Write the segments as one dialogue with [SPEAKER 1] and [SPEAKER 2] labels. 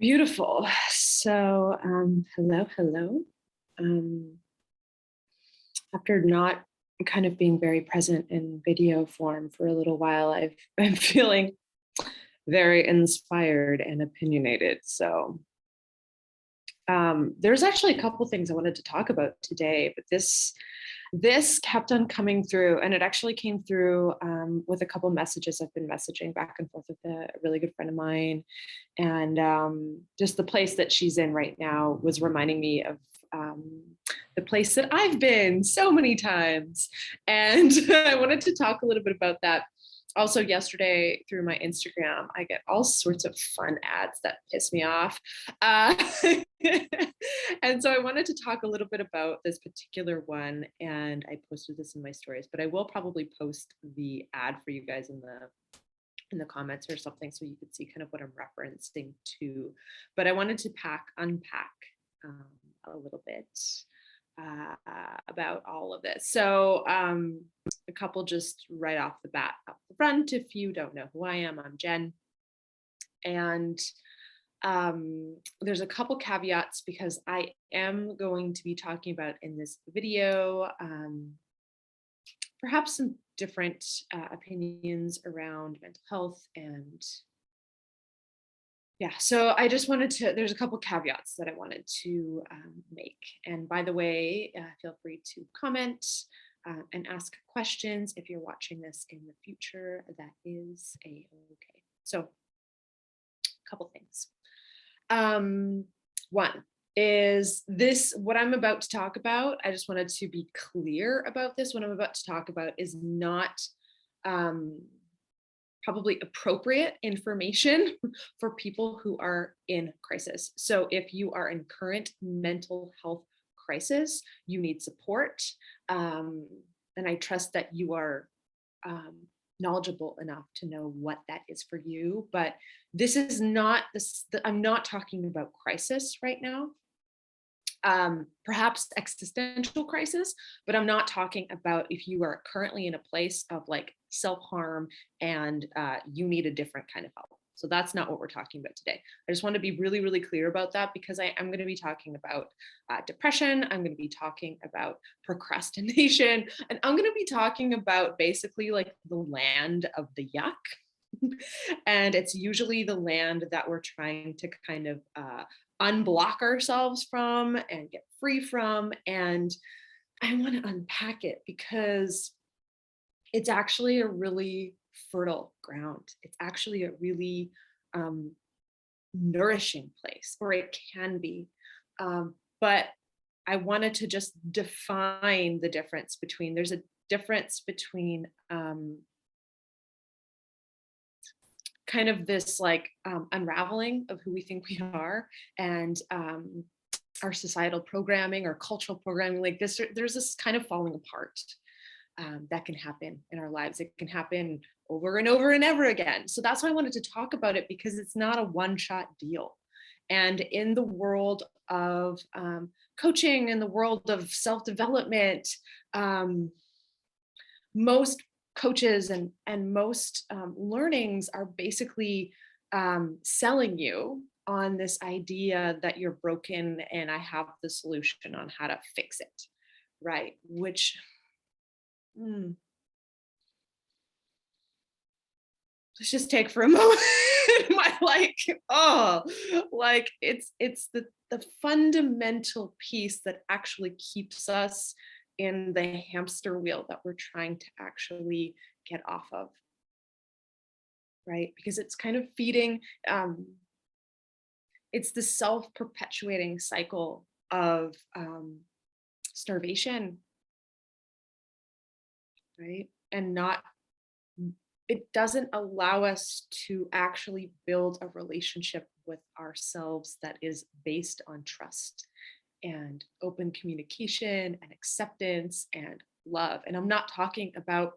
[SPEAKER 1] Beautiful. So, hello. Um, After not kind of being very present in video form for a little while, I'm feeling very inspired and opinionated. So, there's actually a couple things I wanted to talk about today, but this kept on coming through, and it actually came through with a couple messages I've been messaging back and forth with a really good friend of mine, and just the place that she's in right now was reminding me of um, the place that I've been so many times, and I wanted to talk a little bit about that. Also, yesterday through my Instagram, I get all sorts of fun ads that piss me off. Uh, and so I wanted to talk a little bit about this particular one, and I posted this in my stories, but I will probably post the ad for you guys in the comments or something so you could see kind of what I'm referencing to. But I wanted to unpack um, a little bit about all of this. So a couple just right off the bat up the front. If you don't know who I am, I'm Jen. And there's a couple caveats because I am going to be talking about in this video perhaps some different opinions around mental health. And yeah, so I just wanted to, there's a couple caveats that I wanted to make. And by the way, feel free to comment and ask questions if you're watching this in the future. That is okay. So a couple things. One is this, what I'm about to talk about, I just wanted to be clear about this. What I'm about to talk about is not probably appropriate information for people who are in crisis. So if you are in current mental health crisis, you need support. And I trust that you are knowledgeable enough to know what that is for you. But this is not this, I'm not talking about crisis right now. Perhaps existential crisis, but I'm not talking about if you are currently in a place of like self-harm and you need a different kind of help. So that's not what we're talking about today. I just want to be really, really clear about that because I'm going to be talking about depression. I'm going to be talking about procrastination, and I'm going to be talking about basically like the land of the yuck. And it's usually the land that we're trying to kind of unblock ourselves from and get free from. And I want to unpack it because it's actually a really fertile ground. It's actually a really nourishing place, or it can be. But I wanted to just define the difference between, there's a difference between kind of this like unraveling of who we think we are and our societal programming or cultural programming like this. There's this kind of falling apart that can happen in our lives. It can happen over and over and ever again. So that's why I wanted to talk about it, because it's not a one-shot deal. And in the world of coaching, in the world of self-development, most coaches and most learnings are basically selling you on this idea that you're broken and I have the solution on how to fix it, right? Which let's just take for a moment. My like, oh, like it's the fundamental piece that actually keeps us in the hamster wheel that we're trying to actually get off of, right? Because it's kind of feeding, it's the self-perpetuating cycle of starvation, right? And not, it doesn't allow us to actually build a relationship with ourselves that is based on trust and open communication and acceptance and love. And I'm not talking about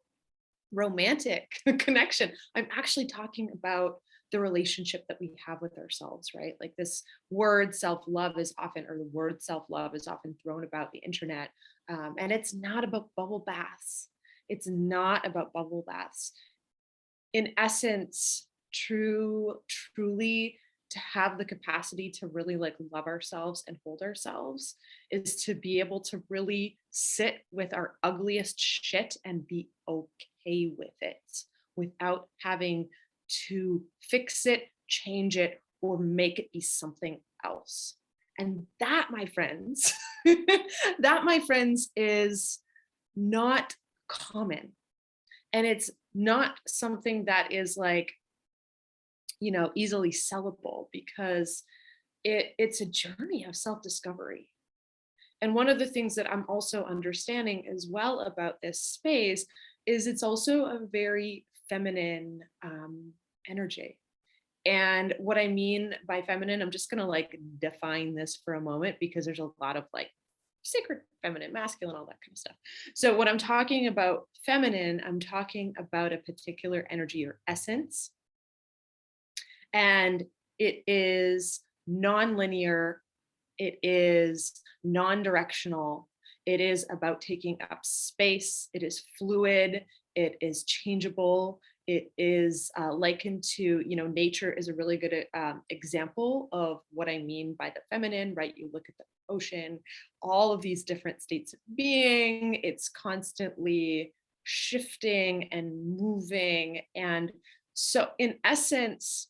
[SPEAKER 1] romantic connection. I'm actually talking about the relationship that we have with ourselves, right? Like this word self-love is often, or the word self-love is often thrown about the internet. And it's not about bubble baths. It's not about bubble baths. In essence, truly to have the capacity to really like love ourselves and hold ourselves is to be able to really sit with our ugliest shit and be okay with it without having to fix it, change it, or make it be something else. And that, my friends, that, my friends, is not common. And it's not something that is like, easily sellable, because it's a journey of self-discovery. And one of the things that I'm also understanding as well about this space is it's also a very feminine energy. And what I mean by feminine, I'm just going to like define this for a moment, because there's a lot of like sacred feminine, masculine, all that kind of stuff. So when I'm talking about feminine, I'm talking about a particular energy or essence. And it is non-linear, it is non-directional, it is about taking up space, it is fluid, it is changeable, it is likened to, nature is a really good example of what I mean by the feminine, right? You look at the ocean, all of these different states of being, it's constantly shifting and moving. And so in essence,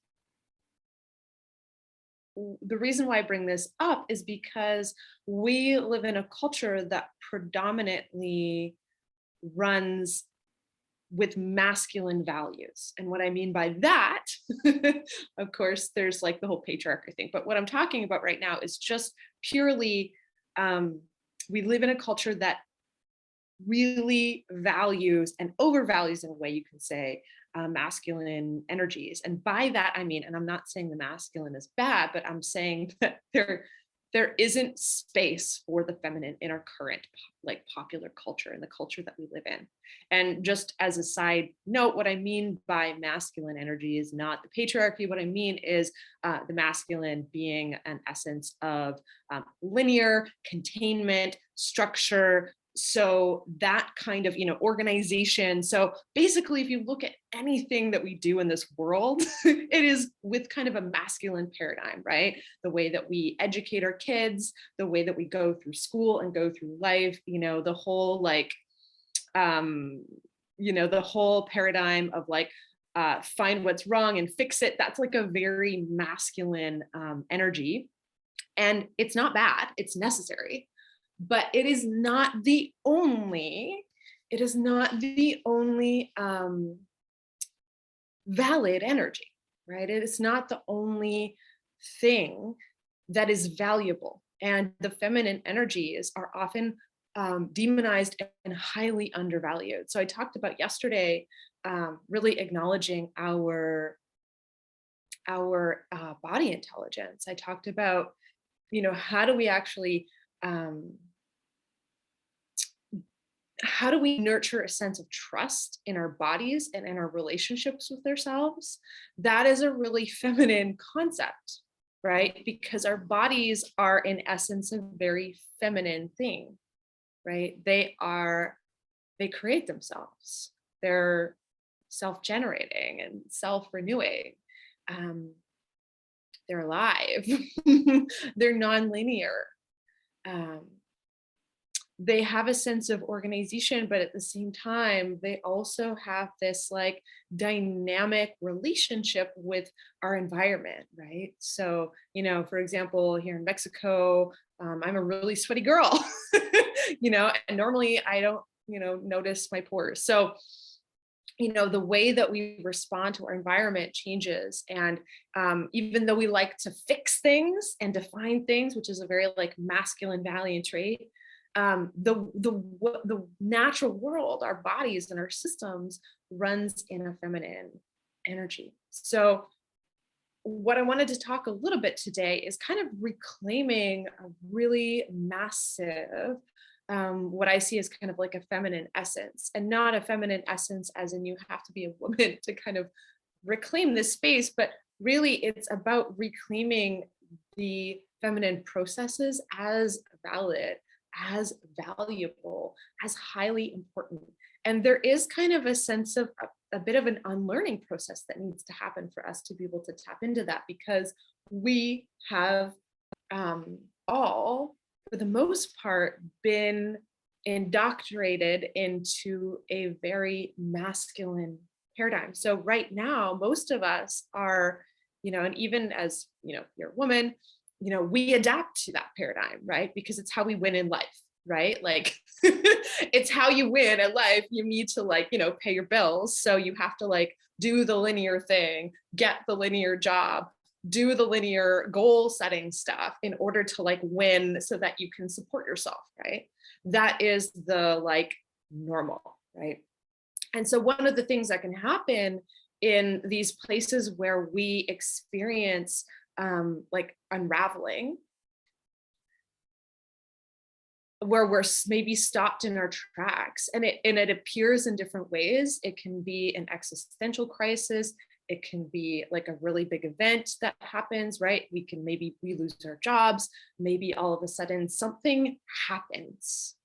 [SPEAKER 1] the reason why I bring this up is because we live in a culture that predominantly runs with masculine values. And what I mean by that, of course, there's like the whole patriarchy thing. But what I'm talking about right now is just purely, we live in a culture that really values and overvalues, in a way you can say, masculine energies. And by that, I mean, and I'm not saying the masculine is bad, but I'm saying that there isn't space for the feminine in our current like popular culture and the culture that we live in. And just as a side note, what I mean by masculine energy is not the patriarchy. What I mean is the masculine being an essence of linear containment, structure. So that kind of, organization. So basically, if you look at anything that we do in this world, it is with kind of a masculine paradigm, right? The way that we educate our kids, the way that we go through school and go through life, the whole like, the whole paradigm of like, find what's wrong and fix it. That's like a very masculine energy. And it's not bad, it's necessary. But it is not the only, valid energy, right? It is not the only thing that is valuable. And the feminine energies are often demonized and highly undervalued. So I talked about yesterday, really acknowledging our body intelligence. I talked about, how do we actually how do we nurture a sense of trust in our bodies and in our relationships with ourselves? That is a really feminine concept, right? Because our bodies are, in essence, a very feminine thing, right? They create themselves. They're self-generating and self-renewing. They're alive. They're non-linear. They have a sense of organization, but at the same time, they also have this like dynamic relationship with our environment, right? So, for example, here in Mexico, I'm a really sweaty girl, and normally I don't, notice my pores. So, the way that we respond to our environment changes. And even though we like to fix things and define things, which is a very like masculine valiant trait, the natural world, our bodies and our systems, runs in a feminine energy. So what I wanted to talk a little bit today is kind of reclaiming a really massive, what I see as kind of like a feminine essence, and not a feminine essence as in you have to be a woman to kind of reclaim this space, but really it's about reclaiming the feminine processes as valid, as valuable, as highly important. And there is kind of a sense of a bit of an unlearning process that needs to happen for us to be able to tap into that, because we have all, for the most part, been indoctrinated into a very masculine paradigm. So right now, most of us are, and even as, you're a woman, we adapt to that paradigm, right? Because it's how we win in life, right? Like it's how you win at life. You need to pay your bills. So you have to do the linear thing, get the linear job, do the linear goal setting stuff in order to win so that you can support yourself, right? That is the normal, right? And so one of the things that can happen in these places where we experience unraveling, where we're maybe stopped in our tracks, and it appears in different ways. It can be an existential crisis. It can be like a really big event that happens, right? We lose our jobs. Maybe all of a sudden something happens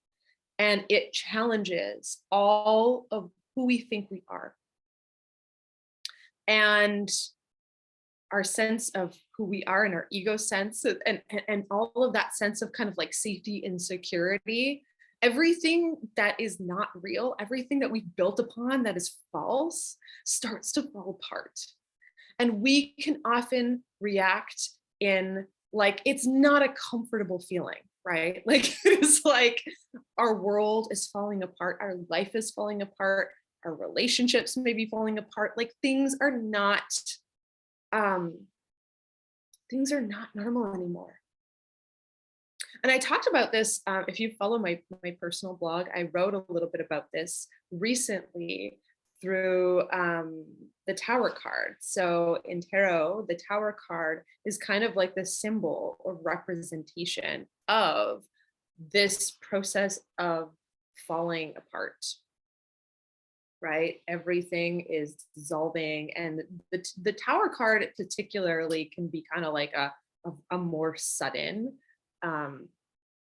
[SPEAKER 1] and it challenges all of who we think we are. And our sense of who we are, and our ego sense, and all of that sense of kind of safety and security, everything that is not real, everything that we've built upon that is false, starts to fall apart. And we can often react in it's not a comfortable feeling, right? It's our world is falling apart, our life is falling apart, our relationships may be falling apart. Things are not normal anymore. And I talked about this, if you follow my personal blog, I wrote a little bit about this recently through the Tower card. So in tarot, the Tower card is kind of like the symbol or representation of this process of falling apart, right? Everything is dissolving, and the Tower card particularly can be kind of like a more sudden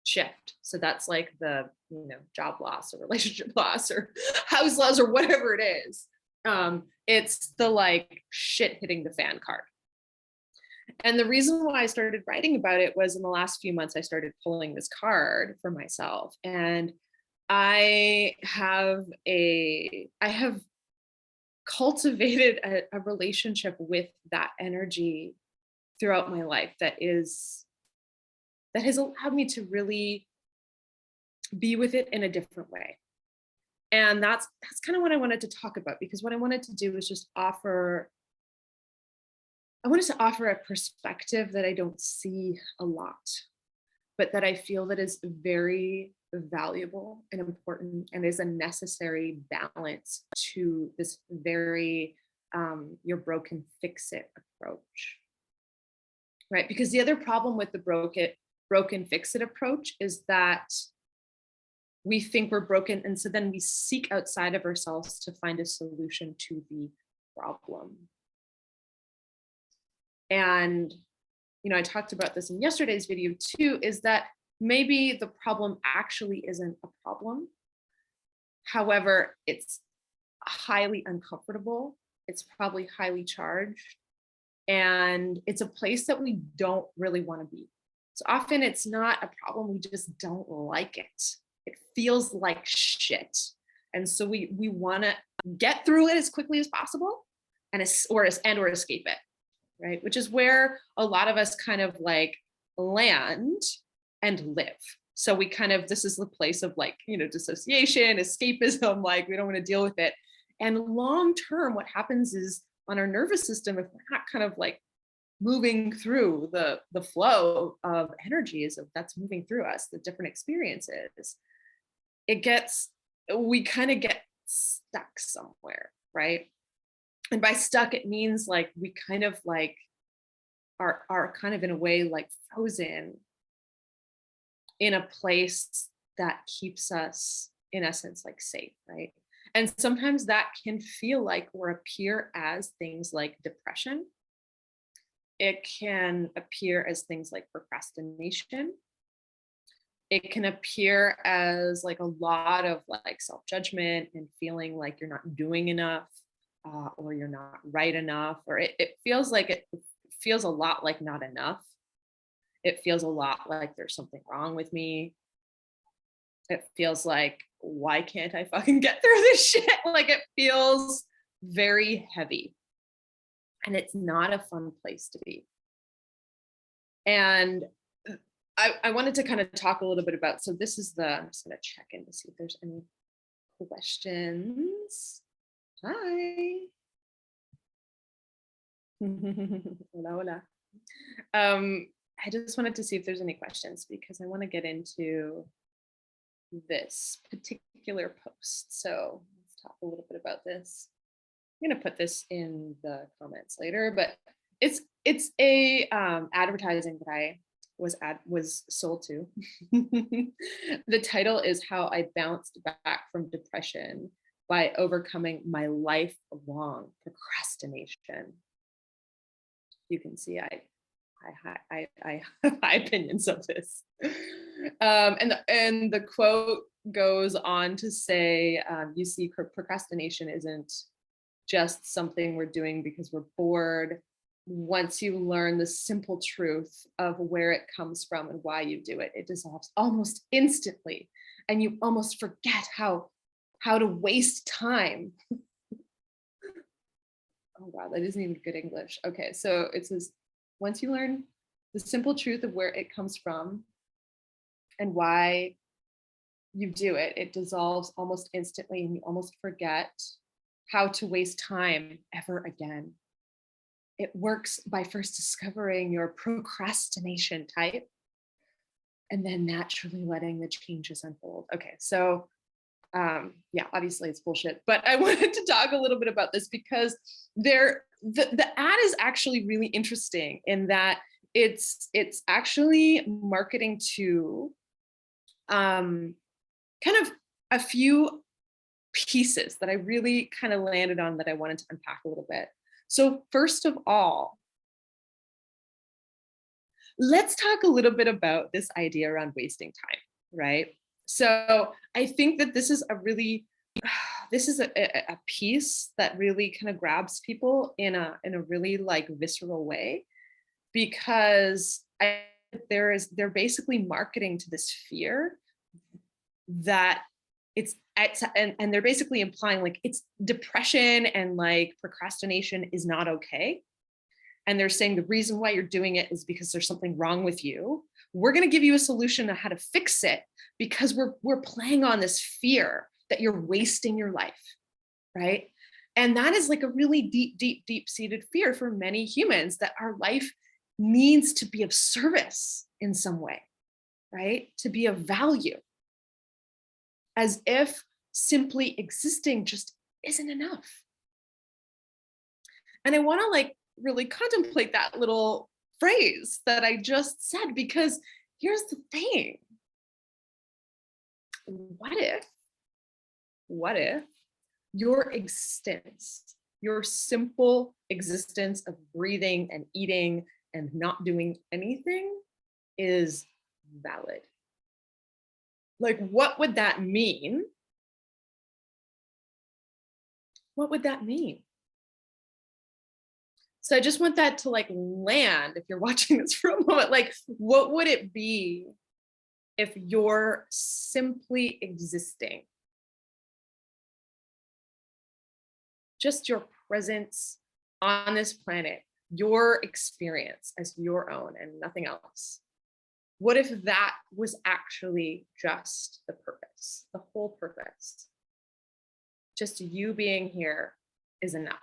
[SPEAKER 1] shift. So that's the job loss or relationship loss or house loss or whatever it is. It's the shit hitting the fan card. And the reason why I started writing about it was in the last few months I started pulling this card for myself, and I have cultivated a relationship with that energy throughout my life that has allowed me to really be with it in a different way. And that's kind of what I wanted to talk about, because what I wanted to do was just offer a perspective that I don't see a lot, but that I feel that is very valuable and important, and is a necessary balance to this very you're broken, fix it approach, right? Because the other problem with the broken, fix it approach is that we think we're broken, and so then we seek outside of ourselves to find a solution to the problem. And I talked about this in yesterday's video too, is that maybe the problem actually isn't a problem. However, it's highly uncomfortable. It's probably highly charged. And it's a place that we don't really want to be. So often it's not a problem, we just don't like it. It feels like shit. And so we want to get through it as quickly as possible or escape it, right? Which is where a lot of us kind of land and live. So we this is the place of dissociation, escapism, we don't want to deal with it. And long term, what happens is on our nervous system, if we're not kind of moving through the flow of energies that's moving through us, the different experiences, we kind of get stuck somewhere, right? And by stuck, it means we kind of are kind of in a way frozen in a place that keeps us in essence safe, right? And sometimes that can feel or appear as things like depression. It can appear as things like procrastination. It can appear as a lot of self-judgment and feeling you're not doing enough. or you're not right enough, or it feels like it feels a lot like not enough. It feels a lot like there's something wrong with me. It feels like, why can't I fucking get through this shit? Like it feels very heavy, and it's not a fun place to be. And I wanted to kind of talk a little bit about, so this is I'm just going to check in to see if there's any questions. Hi. Hola, hola. I just wanted to see if there's any questions because I want to get into this particular post. So let's talk a little bit about this. I'm going to put this in the comments later, but it's a advertising that I was sold to. The title is How I Bounced Back from Depression by Overcoming My Lifelong Procrastination. You can see I have high opinions of this. And the quote goes on to say, you see, procrastination isn't just something we're doing because we're bored. Once you learn the simple truth of where it comes from and why you do it, it dissolves almost instantly. And you almost forget how to waste time. Oh wow, that isn't even good English. Okay, so it says, once you learn the simple truth of where it comes from and why you do it, it dissolves almost instantly and you almost forget how to waste time ever again. It works by first discovering your procrastination type and then naturally letting the changes unfold. Okay, so yeah, obviously it's bullshit, but I wanted to talk a little bit about this because the ad is actually really interesting in that it's actually marketing to kind of a few pieces that I really kind of landed on that I wanted to unpack a little bit. So first of all, let's talk a little bit about this idea around wasting time, right? So I think that this is a really this is a piece that really kind of grabs people in a really like visceral way because they're basically marketing to this fear that and they're basically implying like it's depression and like procrastination is not okay. And they're saying the reason why you're doing it is because there's something wrong with you. We're going to give you a solution on how to fix it because we're playing on this fear that you're wasting your life, right? And that is like a really deep seated fear for many humans, that our life needs to be of service in some way, right? To be of value, as if simply existing just isn't enough. And I want to like really contemplate that little phrase that I just said, because here's the thing. What if your existence, your simple existence of breathing and eating and not doing anything is valid? Like, what would that mean? What would that mean? So I just want that to like land if you're watching this for a moment. Like, what would it be if you're simply existing? Just your presence on this planet, your experience as your own and nothing else. What if that was actually just the purpose, the whole purpose? Just you being here is enough.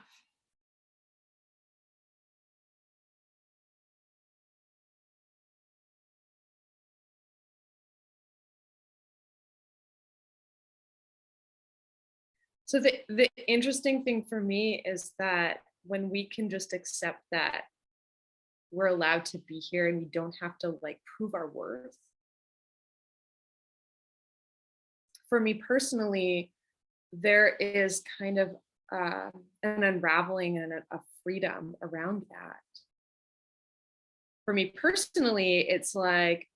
[SPEAKER 1] So the interesting thing for me is that when we can just accept that we're allowed to be here and we don't have to like prove our worth. For me personally, there is kind of an unraveling and a freedom around that. For me personally, it's like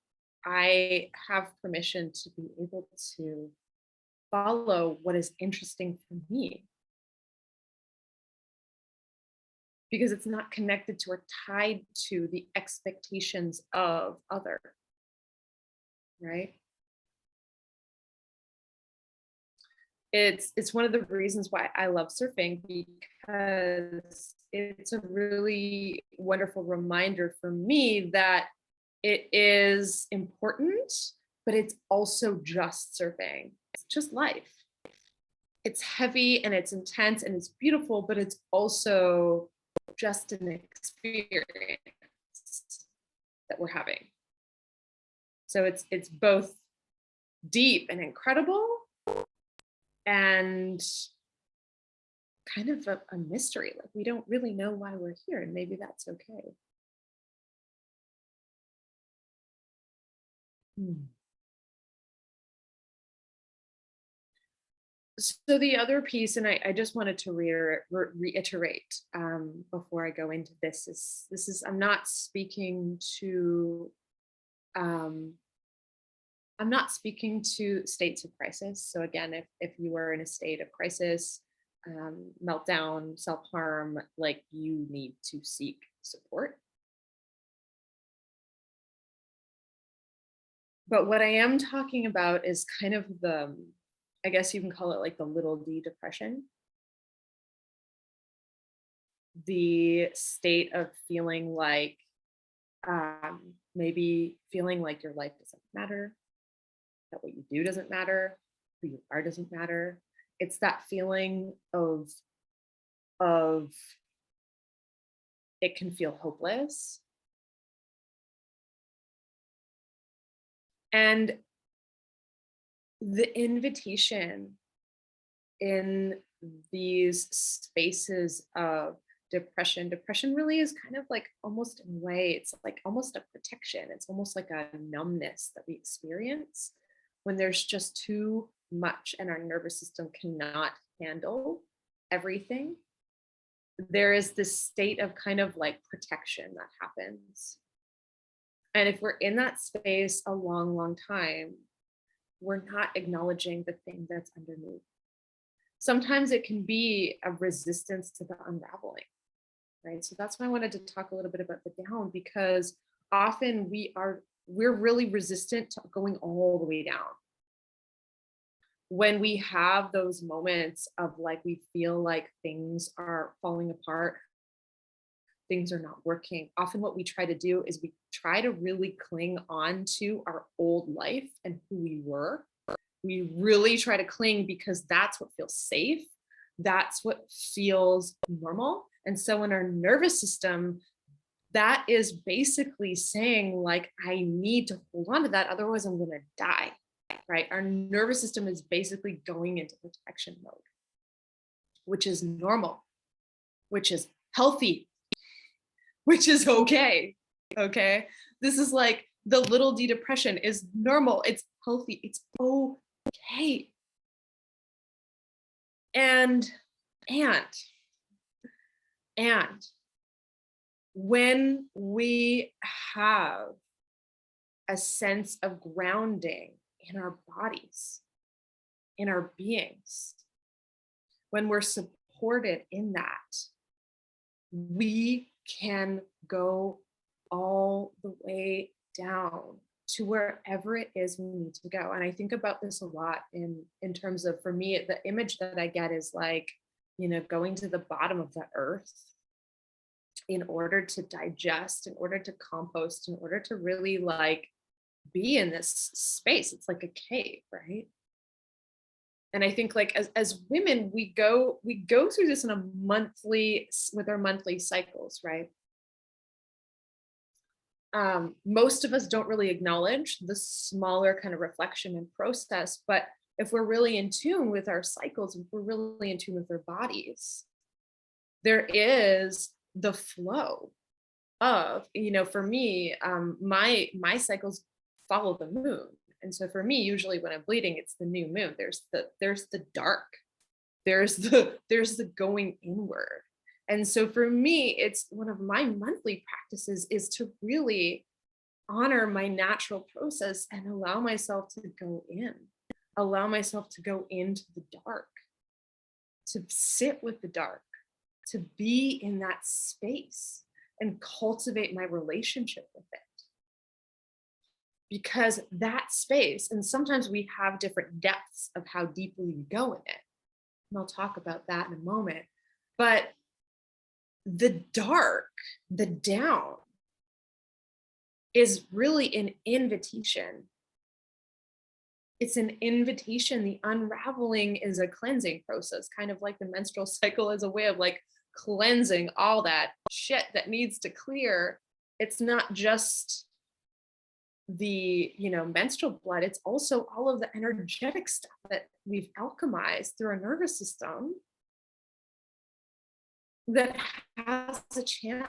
[SPEAKER 1] I have permission to be able to follow what is interesting for me. because it's not connected to or tied to the expectations of other, right? It's one of the reasons why I love surfing, because it's a really wonderful reminder for me that it is important, but it's also just surfing. It's just life. It's heavy and it's intense and it's beautiful, but it's also just an experience that we're having. So it's both deep and incredible and kind of a mystery. Like we don't really know why we're here, and maybe that's okay. Hmm. So the other piece, and I just wanted to reiterate before I go into this is um, I'm not speaking to states of crisis. So again, if you are in a state of crisis, meltdown, self harm, like you need to seek support. But what I am talking about is kind of I guess you can call it like the little d depression, the state of feeling like maybe feeling like your life doesn't matter, that what you do doesn't matter, who you are doesn't matter. It's that feeling of it can feel hopeless. And the invitation in these spaces of depression really is kind of like almost in a way, it's like almost a protection. It's almost like a numbness that we experience when there's just too much and our nervous system cannot handle everything. There is this state of kind of like protection that happens. And if we're in that space a long, long time, we're not acknowledging the thing that's underneath. Sometimes it can be a resistance to the unraveling, right? So that's why I wanted to talk a little bit about the down, because often we're really resistant to going all the way down. When we have those moments of like we feel like things are falling apart, things are not working, often what we try to do is we try to really cling on to our old life and who we were. We really try to cling because that's what feels safe. That's what feels normal. And so in our nervous system, that is basically saying, like, I need to hold on to that. Otherwise, I'm going to die. Right. Our nervous system is basically going into protection mode, which is normal, which is healthy, which is okay. Okay. This is like the little d depression is normal. It's healthy. It's okay. And, and, and when we have a sense of grounding in our bodies, in our beings, when we're supported in that, we can go all the way down to wherever it is we need to go. And I think about this a lot in terms of, for me, the image that I get is like, going to the bottom of the earth in order to digest, in order to compost, in order to really like be in this space. It's like a cave, right? And I think like as women, we go through this in a monthly, with our monthly cycles, right? Most of us don't really acknowledge the smaller kind of reflection and process, but if we're really in tune with our cycles, if we're really in tune with our bodies, there is the flow of, for me, my cycles follow the moon. And so for me, usually when I'm bleeding, it's the new moon. There's the dark, there's the going inward. And so for me, it's one of my monthly practices is to really honor my natural process and allow myself to go in, allow myself to go into the dark, to sit with the dark, to be in that space and cultivate my relationship with it. Because that space, and sometimes we have different depths of how deeply we go in it. And I'll talk about that in a moment. But the dark, the down, is really an invitation. It's an invitation. The unraveling is a cleansing process, kind of like the menstrual cycle is a way of like cleansing all that shit that needs to clear. It's not just the menstrual blood, it's also all of the energetic stuff that we've alchemized through our nervous system that has a chance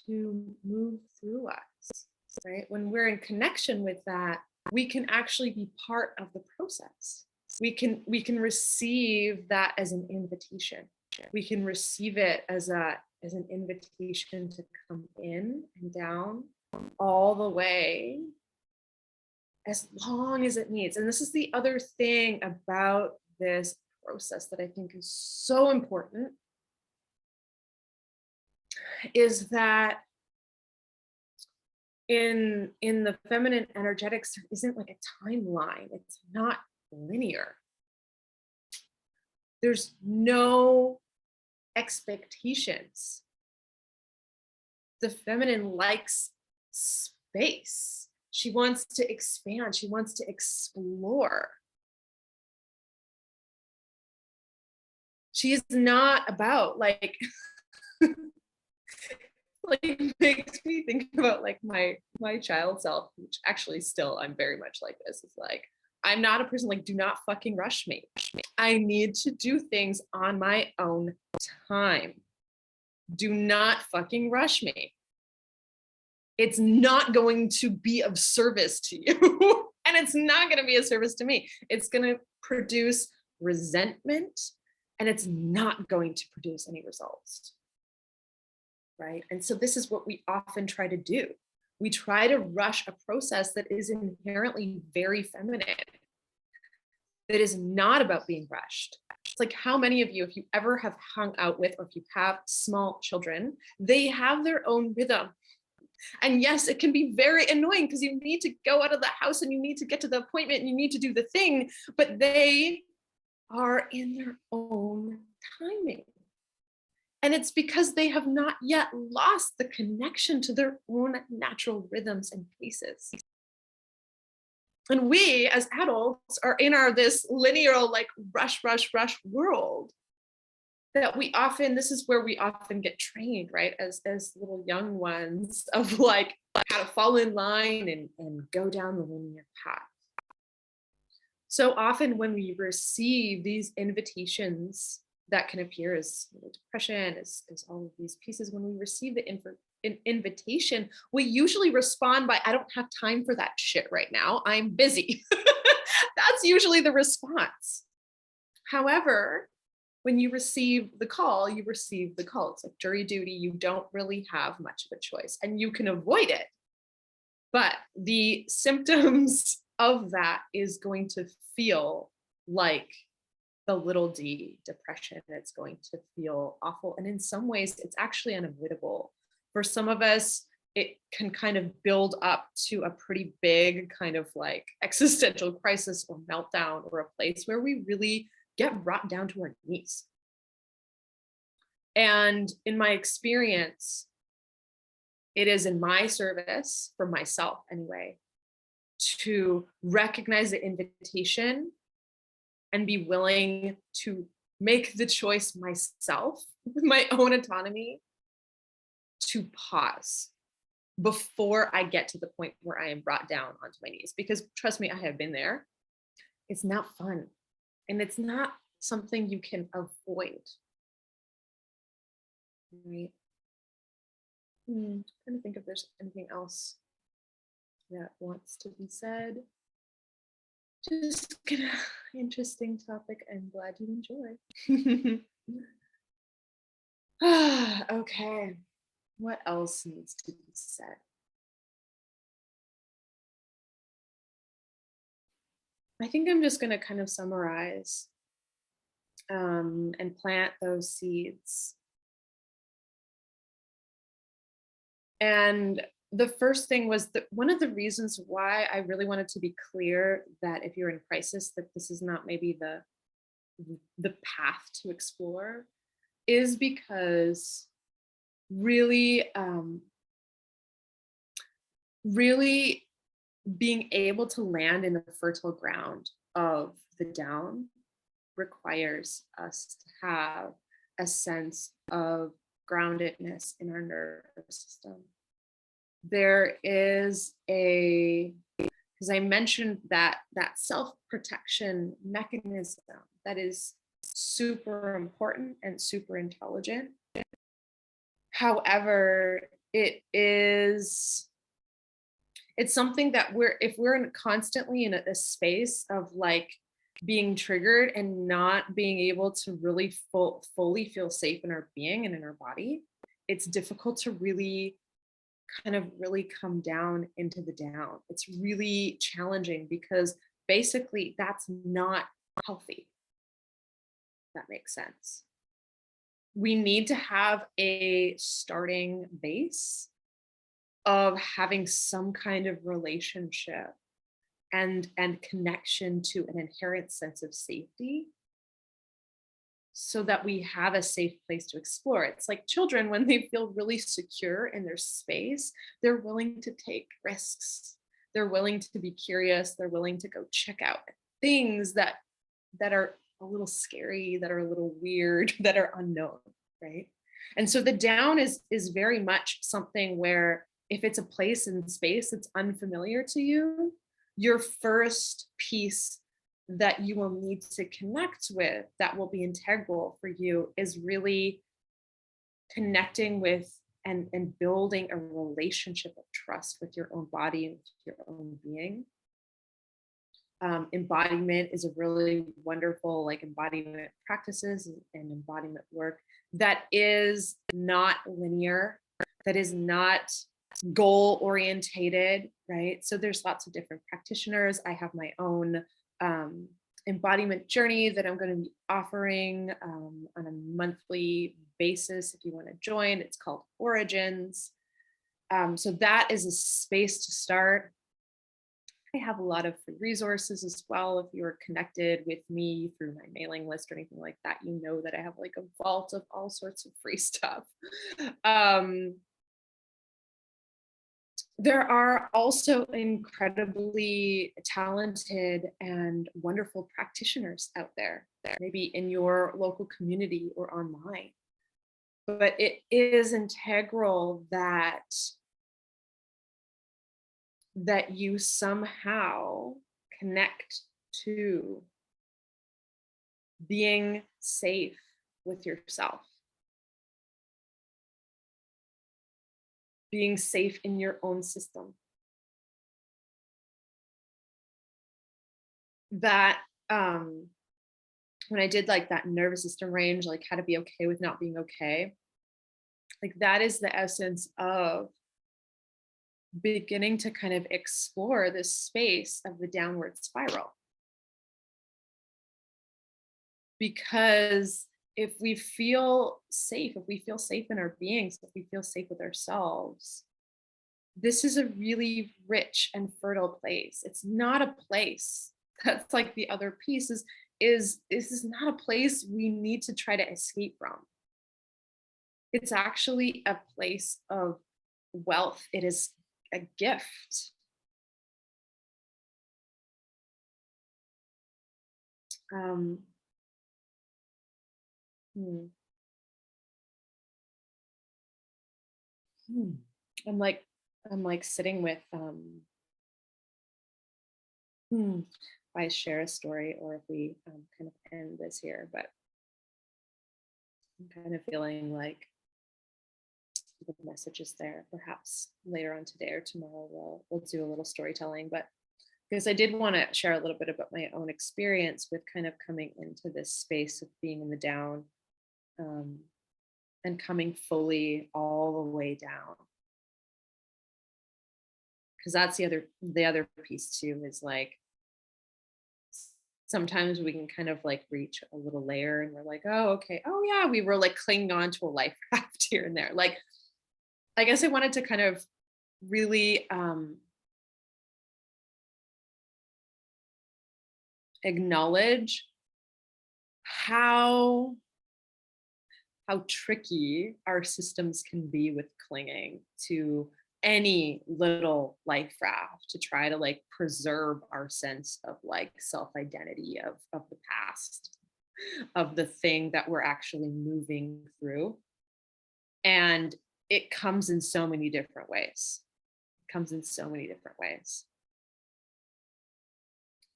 [SPEAKER 1] to move through us, right? When we're in connection with that, we can actually be part of the process. We can receive that as an invitation. We can receive it as an invitation to come in and down all the way, as long as it needs. And this is the other thing about this process that I think is so important, is that in the feminine energetics, there isn't like a timeline. It's not linear. There's no expectations. The feminine likes space. She wants to expand. She wants to explore. She is not about like makes me think about like my child self, which actually still I'm very much like this. It's like, I'm not a person like, do not fucking rush me. I need to do things on my own time. Do not fucking rush me. It's not going to be of service to you. And it's not going to be a service to me. It's going to produce resentment, and it's not going to produce any results. Right? And so this is what we often try to do. We try to rush a process that is inherently very feminine, that is not about being rushed. It's like, how many of you, if you ever have hung out with, or if you have small children, they have their own rhythm. And yes, it can be very annoying because you need to go out of the house and you need to get to the appointment and you need to do the thing, but they are in their own timing. And it's because they have not yet lost the connection to their own natural rhythms and paces. And we as adults are in this linear, like rush world that we often, this is where we often get trained, right? As little young ones, of like how to fall in line and go down the linear path. So often when we receive these invitations that can appear as depression, as all of these pieces, when we receive the invitation, we usually respond by, I don't have time for that shit right now. I'm busy. That's usually the response. However, when you receive the call, you receive the call. It's like jury duty. You don't really have much of a choice, and you can avoid it. But the symptoms of that is going to feel like the little d depression. It's going to feel awful. And in some ways, it's actually unavoidable. For some of us, it can kind of build up to a pretty big kind of like existential crisis or meltdown, or a place where we really get brought down to our knees. And in my experience, it is in my service, for myself anyway, to recognize the invitation and be willing to make the choice myself, with my own autonomy, to pause before I get to the point where I am brought down onto my knees. Because trust me, I have been there. It's not fun. And it's not something you can avoid. Right? I'm trying to think if there's anything else that wants to be said. Just an interesting topic. I'm glad you enjoy. Okay. What else needs to be said? I think I'm just going to kind of summarize and plant those seeds And the first thing was that one of the reasons why I really wanted to be clear that if you're in crisis, that this is not maybe the path to explore, is because really, really being able to land in the fertile ground of the down requires us to have a sense of groundedness in our nervous system. There is a, because I mentioned that self-protection mechanism that is super important and super intelligent. However, it's something that if we're constantly in a space of like being triggered and not being able to really fully feel safe in our being and in our body, it's difficult to really kind of really come down into the down. It's really challenging because basically that's not healthy. If that makes sense. We need to have a starting base of having some kind of relationship and connection to an inherent sense of safety so that we have a safe place to explore. It's like children, when they feel really secure in their space, they're willing to take risks. They're willing to be curious. They're willing to go check out things that are a little scary, that are a little weird, that are unknown, right? And so the down is very much something where if it's a place in space that's unfamiliar to you, your first piece that you will need to connect with that will be integral for you is really connecting with and building a relationship of trust with your own body and with your own being. Embodiment is a really wonderful like embodiment practices and embodiment work that is not linear, that is not goal orientated, right? So there's lots of different practitioners. I have my own embodiment journey that I'm going to be offering on a monthly basis. If you want to join, it's called Origins. So that is a space to start. I have a lot of free resources as well. If you're connected with me through my mailing list or anything like that, you know that I have like a vault of all sorts of free stuff. There are also incredibly talented and wonderful practitioners out there, maybe in your local community or online. But it is integral that you somehow connect to being safe with yourself, being safe in your own system. That when I did like that nervous system range, like how to be okay with not being okay, like that is the essence of beginning to kind of explore this space of the downward spiral. Because if we feel safe, if we feel safe in our beings, if we feel safe with ourselves, this is a really rich and fertile place. It's not a place that's like the other piece is this is not a place we need to try to escape from. It's actually a place of wealth. It is a gift. Um, hmm, hmm. I'm like I'm like sitting with if I share a story or if we kind of end this here, but I'm kind of feeling like the message is there. Perhaps later on today or tomorrow we'll do a little storytelling, but because I did want to share a little bit about my own experience with kind of coming into this space of being in the down um, and coming fully all the way down. Because that's the other piece too is like sometimes we can kind of like reach a little layer and we're like, oh, okay, oh yeah, we were like clinging on to a life raft here and there. Like I guess I wanted to kind of really acknowledge how tricky our systems can be with clinging to any little life raft to try to like preserve our sense of like self identity of the past, of the thing that we're actually moving through. And it comes in so many different ways. It comes in so many different ways.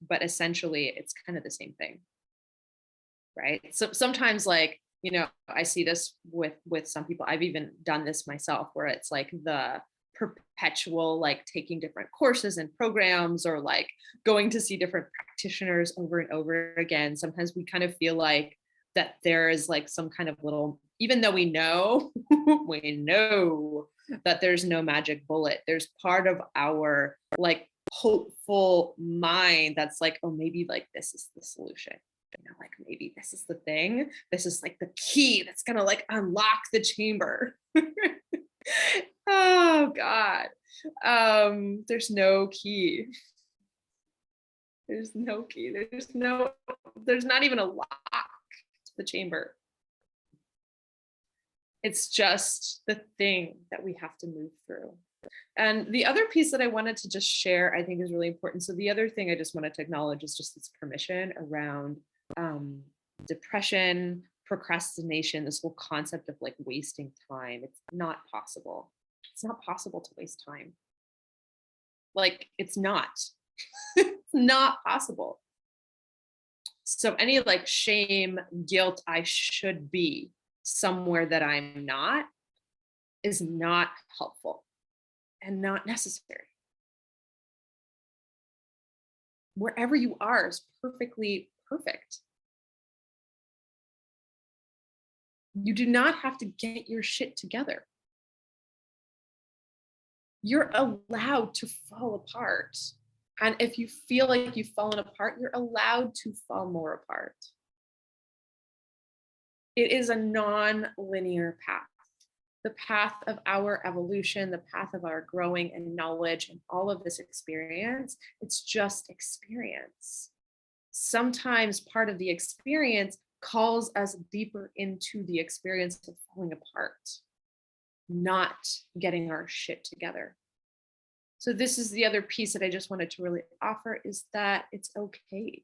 [SPEAKER 1] But essentially, it's kind of the same thing, right? So sometimes, like, I see this with some people. I've even done this myself, where it's like the perpetual like taking different courses and programs, or like going to see different practitioners over and over again. Sometimes we kind of feel like that there is like some kind of little, even though we know we know that there's no magic bullet, there's part of our like hopeful mind that's like, oh, maybe like this is the solution, like maybe this is the thing, this is like the key that's gonna like unlock the chamber. Oh god. There's no key. There's no key. There's not even a lock to the chamber. It's just the thing that we have to move through. And the other piece that I wanted to just share, I think is really important. So the other thing I just wanted to acknowledge is just this permission around depression, procrastination, this whole concept of like wasting time. It's not possible. It's not possible to waste time. Like it's not. It's not possible. So any like shame, guilt, I should be somewhere that I'm not, is not helpful and not necessary. Wherever you are is perfectly perfect. You do not have to get your shit together. You're allowed to fall apart. And if you feel like you've fallen apart, you're allowed to fall more apart. It is a non-linear path. The path of our evolution, the path of our growing and knowledge and all of this experience, it's just experience. Sometimes part of the experience calls us deeper into the experience of falling apart, not getting our shit together. So this is the other piece that I just wanted to really offer, is that it's okay.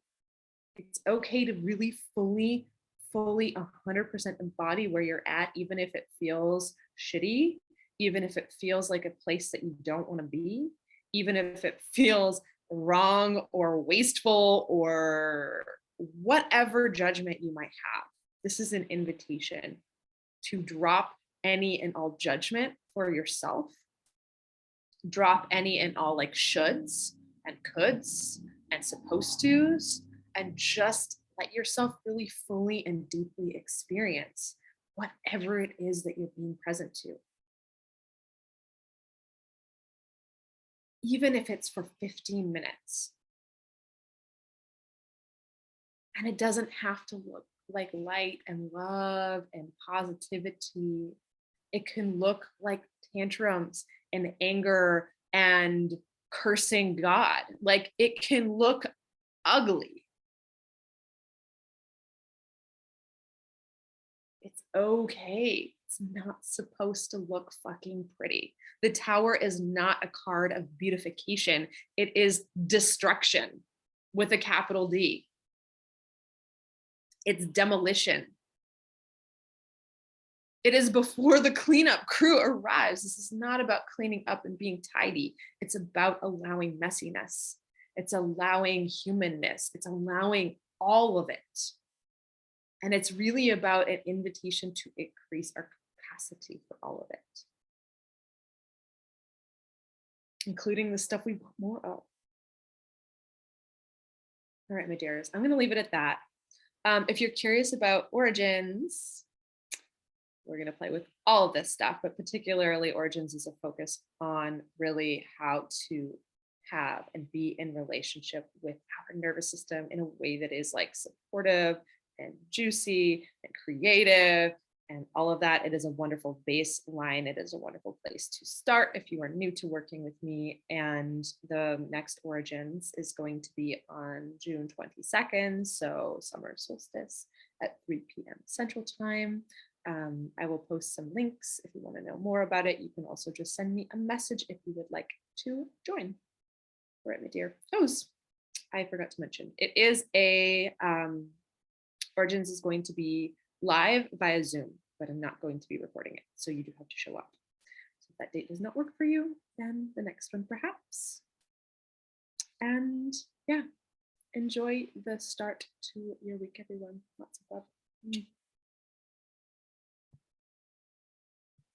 [SPEAKER 1] It's okay to really fully 100% embody where you're at, even if it feels shitty, even if it feels like a place that you don't want to be, even if it feels wrong or wasteful or whatever judgment you might have. This is an invitation to drop any and all judgment for yourself. Drop any and all like shoulds and coulds and supposed tos, and just let yourself really fully and deeply experience whatever it is that you're being present to. Even if it's for 15 minutes. And it doesn't have to look like light and love and positivity. It can look like tantrums and anger and cursing God. Like it can look ugly. It's okay. It's not supposed to look fucking pretty. The tower is not a card of beautification. It is destruction with a capital D. It's demolition. It is before the cleanup crew arrives. This is not about cleaning up and being tidy. It's about allowing messiness. It's allowing humanness. It's allowing all of it. And it's really about an invitation to increase our capacity for all of it, including the stuff we want more of. All right, my dears, I'm going to leave it at that. If you're curious about origins, we're going to play with all of this stuff, but particularly origins is a focus on really how to have and be in relationship with our nervous system in a way that is like supportive and juicy and creative and all of that. It is a wonderful baseline. It is a wonderful place to start if you are new to working with me. And the next Origins is going to be on June 22nd, so summer solstice at 3 p.m. Central Time. I will post some links if you want to know more about it. You can also just send me a message if you would like to join. All right, my dear. I forgot to mention, it is Origins is going to be live via Zoom, but I'm not going to be recording it. So you do have to show up. So if that date does not work for you, then the next one perhaps. And yeah, enjoy the start to your week, everyone. Lots of love.